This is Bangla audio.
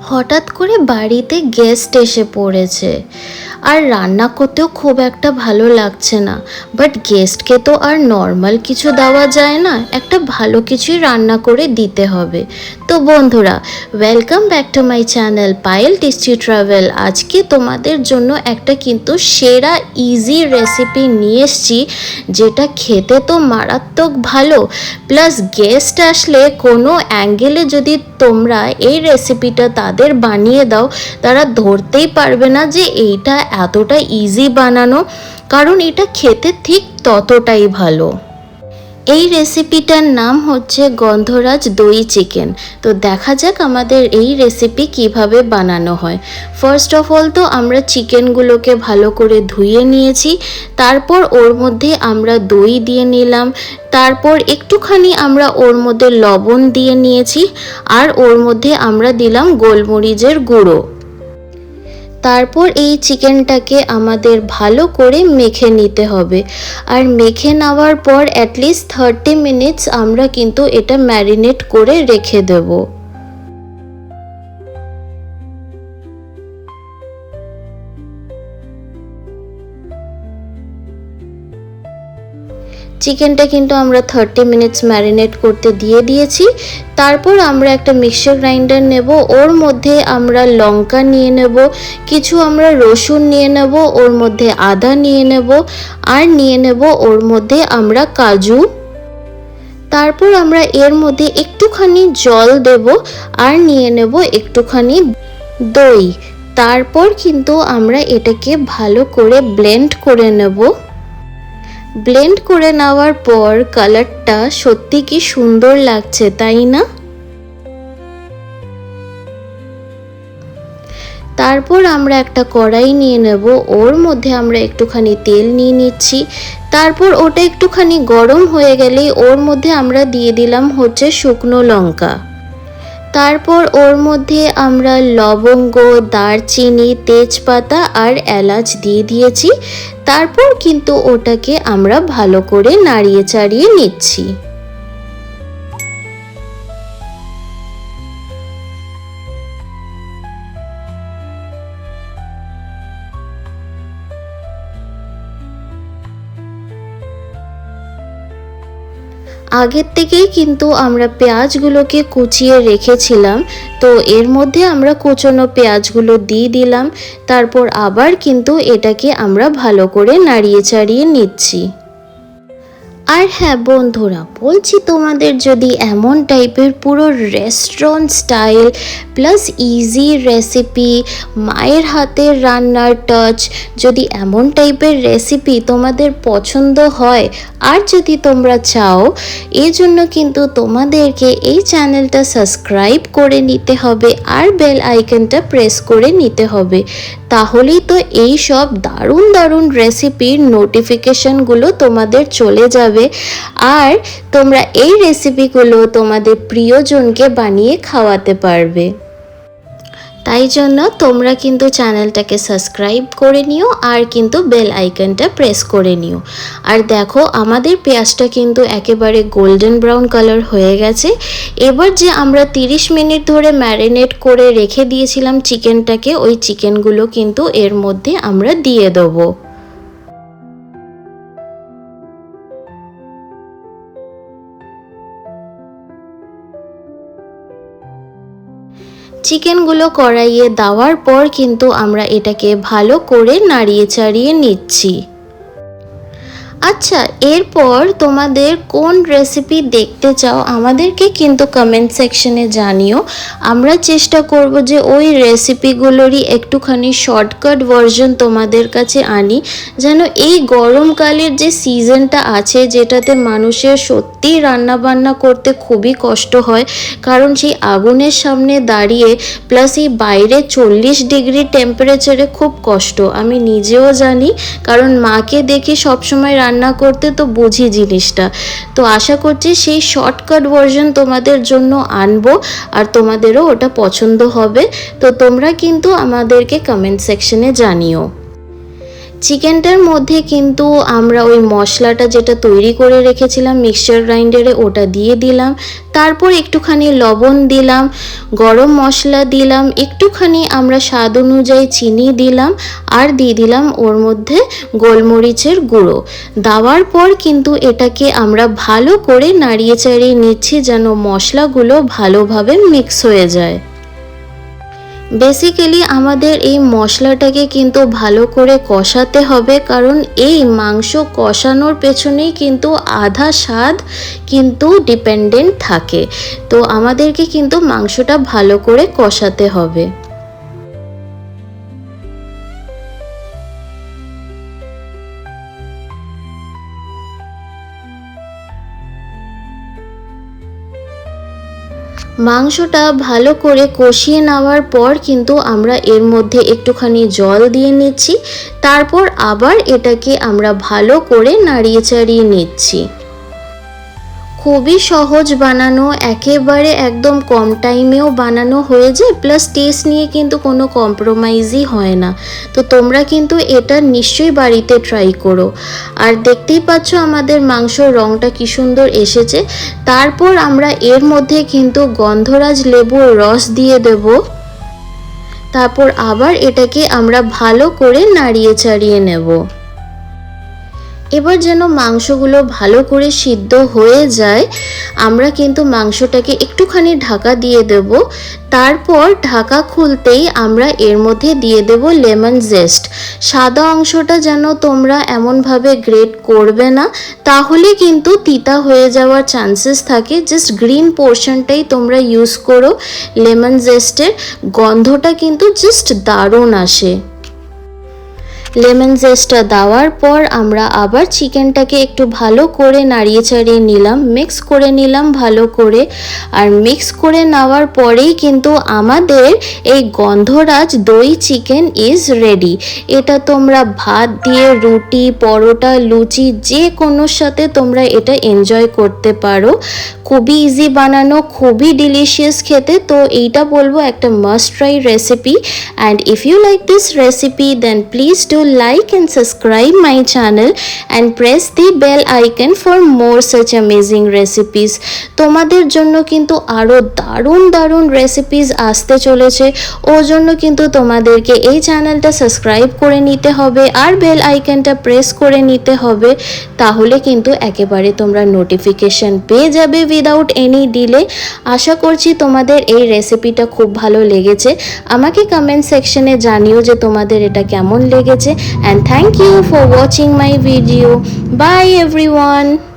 হঠাৎ করে বাড়িতে গেস্ট এসে পড়েছে আর রান্না করতেও খুব একটা ভালো লাগছে না। বাট গেস্টকে তো আর নর্মাল কিছু দেওয়া যায় না, একটা ভালো কিছুই রান্না করে দিতে হবে। তো বন্ধুরা, welcome back to my channel Payel tasty travel. আজকে তোমাদের জন্য একটা কিন্তু সেরা ইজি রেসিপি নিয়ে এসেছি, যেটা খেতে তো মারাত্মক ভালো, প্লাস গেস্ট আসলে কোনো অ্যাঙ্গেলে যদি তোমরা এই রেসিপিটা তাদের বানিয়ে দাও, তারা ধরতেই পারবে না যে এইটা এতটা ইজি বানানো, কারণ এটা খেতে ঠিক ততটাই ভালো। এই রেসিপিটার নাম হচ্ছে গন্ধরাজ দই চিকেন। তো দেখা যাক আমাদের এই রেসিপি কিভাবে বানানো হয়। ফার্স্ট অফ অল তো আমরা চিকেনগুলোকে ভালো করে ধুয়ে নিয়েছি, তারপর ওর মধ্যে আমরা দই দিয়ে নিলাম, তারপর একটুখানি আমরা ওর মধ্যে লবণ দিয়ে নিয়েছি, আর ওর মধ্যে আমরা দিলাম গোলমরিচের গুঁড়ো। তারপর এই চিকেনটাকে আমাদের ভালো করে মেখে নিতে হবে, আর মেখে নেওয়ার পর অ্যাটলিস্ট 30 মিনিটস আমরা কিন্তু এটা ম্যারিনেট করে রেখে দেবো। চিকেনটা কিন্তু আমরা 30 মিনিটস ম্যারিনেট করতে দিয়ে দিয়েছি। তারপর আমরা একটা মিক্সচার গ্রাইন্ডার নেব, ওর মধ্যে আমরা লঙ্কা নিয়ে নেব, কিছু আমরা রসুন নিয়ে নেব, ওর মধ্যে আদা নিয়ে নেব, আর নিয়ে নেব ওর মধ্যে আমরা কাজু। তারপর আমরা এর মধ্যে একটুখানি জল দেব, আর নিয়ে নেব একটুখানি দই। তারপর কিন্তু আমরা এটাকে ভালো করে ব্লেন্ড করে নেব। ব্লেন্ড করে নেওয়ার পর কালারটা সত্যি কি সুন্দর লাগছে, তাই না? তারপর আমরা একটা কড়াই নিয়ে নেব, ওর মধ্যে আমরা একটুখানি তেল নিয়ে নিচ্ছি। তারপর ওটা একটুখানি গরম হয়ে গেলেই ওর মধ্যে আমরা দিয়ে দিলাম হচ্ছে শুকনো লঙ্কা। তারপর ওর মধ্যে আমরা লবঙ্গ, দারচিনি, তেজপাতা আর এলাচ দিয়ে দিয়েছি। তারপর কিন্তু ওটাকে আমরা ভালো করে নাড়িয়ে চাড়িয়ে নিচ্ছি। আগের থেকেই কিন্তু আমরা পেঁয়াজগুলোকে কুচিয়ে রেখেছিলাম, তো এর মধ্যে আমরা কুচনো পেঁয়াজগুলো দিয়ে দিলাম। তারপর আবার কিন্তু এটাকে আমরা ভালো করে নাড়িয়ে চাড়িয়ে নিচ্ছি। আর হ্যাঁ বন্ধুরা, বলছি তোমাদের যদি এমন টাইপের পুরো restaurant style plus easy recipe, মায়ের হাতের রান্নার টাচ, যদি এমন টাইপের রেসিপি তোমাদের পছন্দ হয়, আর যদি তোমরা চাও, এই জন্য কিন্তু তোমাদেরকে এই চ্যানেলটা সাবস্ক্রাইব করে নিতে হবে আর বেল আইকনটা প্রেস করে নিতে হবে। তাহলেই তো এই সব দারুণ দারুণ রেসিপির নোটিফিকেশনগুলো তোমাদের চলে যাবে, আর তোমরা এই রেসিপিগুলো তোমাদের প্রিয়জনকে বানিয়ে খাওয়াতে পারবে। তাই জন্য তোমরা কিন্তু চ্যানেলটাকে সাবস্ক্রাইব করে নিও, আর কিন্তু বেল আইকনটা প্রেস করে নিও। আর দেখো, আমাদের পেঁয়াজটা কিন্তু একেবারে গোল্ডেন ব্রাউন কালার হয়ে গেছে। এবার যে আমরা 30 মিনিট ধরে ম্যারিনেট করে রেখে দিয়েছিলাম চিকেনটাকে, ওই চিকেনগুলো কিন্তু এর মধ্যে আমরা দিয়ে দেবো। চিকেনগুলো কড়াইয়ে দেওয়ার পর কিন্তু আমরা এটাকে ভালো করে নাড়িয়ে চাড়িয়ে নিচ্ছি। আচ্ছা, এরপর তোমাদের কোন রেসিপি দেখতে চাও আমাদেরকে কিন্তু কমেন্ট সেকশনে জানিও। আমরা চেষ্টা করব যে ওই রেসিপিগুলোরই একটুখানি শর্টকাট ভার্সন তোমাদের কাছে আনি, যেন এই গরমকালের যে সিজনটা আছে, যেটাতে মানুষের সত্যিই রান্নাবান্না করতে খুবই কষ্ট হয়, কারণ সেই আগুনের সামনে দাঁড়িয়ে প্লাস এই বাইরে 40 ডিগ্রি টেম্পারেচারে খুব কষ্ট। আমি নিজেও জানি, কারণ মাকে দেখি সবসময় রান্না করতে, তো বুঝি জিনিসটা। তো আশা করছি সেই শর্টকাট ভার্সন তোমাদের জন্য আনবো, আর তোমাদেরও ওটা পছন্দ হবে। তো তোমরা কিন্তু আমাদেরকে কমেন্ট সেকশনে জানিও। চিকেনটার মধ্যে কিন্তু আমরা ওই মশলাটা যেটা তৈরি করে রেখেছিলাম মিক্সচার গ্রাইন্ডারে ওটা দিয়ে দিলাম। তারপর একটুখানি লবণ দিলাম, গরম মশলা দিলাম, একটুখানি আমরা স্বাদ অনুযায়ী চিনি দিলাম, আর দিয়ে দিলাম ওর মধ্যে গোলমরিচের গুঁড়ো। দেওয়ার পর কিন্তু এটাকে আমরা ভালো করে নাড়িয়ে চাড়িয়ে নিচ্ছি যেন মশলাগুলো ভালোভাবে মিক্স হয়ে যায়। বেসিক্যালি আমাদের এই মশলাটাকে কিন্তু ভালো করে কষাতে হবে, কারণ এই মাংস কষানোর পেছনেই কিন্তু আধা স্বাদ কিন্তু ডিপেন্ডেন্ট থাকে। তো আমাদেরকে কিন্তু মাংসটা ভালো করে কষাতে হবে। মাংসটা ভালো করে কষিয়ে নেওয়ার পর কিন্তু আমরা এর মধ্যে একটুখানি জল দিয়ে নিচ্ছি। তারপর আবার এটাকে আমরা ভালো করে নাড়িয়ে চাড়িয়ে নিচ্ছি। খুবই সহজ বানানো, একেবারে একদম কম টাইমেও বানানো হয়ে যায়, প্লাস টেস্ট নিয়ে কিন্তু কোনো কম্প্রোমাইজই হয় না। তো তোমরা কিন্তু এটা নিশ্চয়ই বাড়িতে ট্রাই করো। আর দেখতেই পাচ্ছ আমাদের মাংসর রঙটা কি সুন্দর এসেছে। তারপর আমরা এর মধ্যে কিন্তু গন্ধরাজ লেবুর রস দিয়ে দেব। তারপর আবার এটাকে আমরা ভালো করে নাড়িয়ে চাড়িয়ে নেব। এবার যেন মাংসগুলো ভালো করে সিদ্ধ হয়ে যায়, আমরা কিন্তু মাংসটাকে একটুখানি ঢাকা দিয়ে দেব। তারপর ঢাকা খুলতেই আমরা এর মধ্যে দিয়ে দেব লেমন জেস্ট। সাদা অংশটা যেন তোমরা এমনভাবে গ্রেট করবে না, তাহলে কিন্তু তিতা হয়ে যাওয়ার চান্সেস থাকে। জাস্ট গ্রিন পোর্শনটাই তোমরা ইউজ করো। লেমন জেস্টের গন্ধটা কিন্তু জাস্ট দারুণ আসে। লেমন জেস্টটা দেওয়ার পর আমরা আবার চিকেনটাকে একটু ভালো করে নাড়িয়ে চাড়িয়ে নিলাম, মিক্স করে নিলাম ভালো করে। আর মিক্স করে নেওয়ার পরেই কিন্তু আমাদের এই গন্ধরাজ দই চিকেন ইজ রেডি। এটা তোমরা ভাত দিয়ে, রুটি, পরোটা, লুচি যে কোনোর সাথে তোমরা এটা এনজয় করতে পারো। খুবই ইজি বানানো, খুবই ডিলিশিয়াস খেতে। তো এইটা বলবো একটা must try recipe. And if you like this recipe then please do like and subscribe my channel and press the bell icon for more such amazing recipes. তোমাদের জন্য কিন্তু আরো দারুণ দারুণ রেসিপিস আসতে চলেছে। ওর জন্য কিন্তু তোমাদেরকে এই চ্যানেলটা সাবস্ক্রাইব করে নিতে হবে আর বেল আইকনটা প্রেস করে নিতে হবে। তাহলে কিন্তু একেবারে তোমরা নোটিফিকেশন পেয়ে যাবে উইদাউট এনি ডিলে। আশা করছি তোমাদের এই রেসিপিটা খুব ভালো লেগেছে। আমাকে কমেন্ট সেকশনে জানিও যে তোমাদের এটা কেমন লেগেছে। And thank you for watching my video. Bye everyone.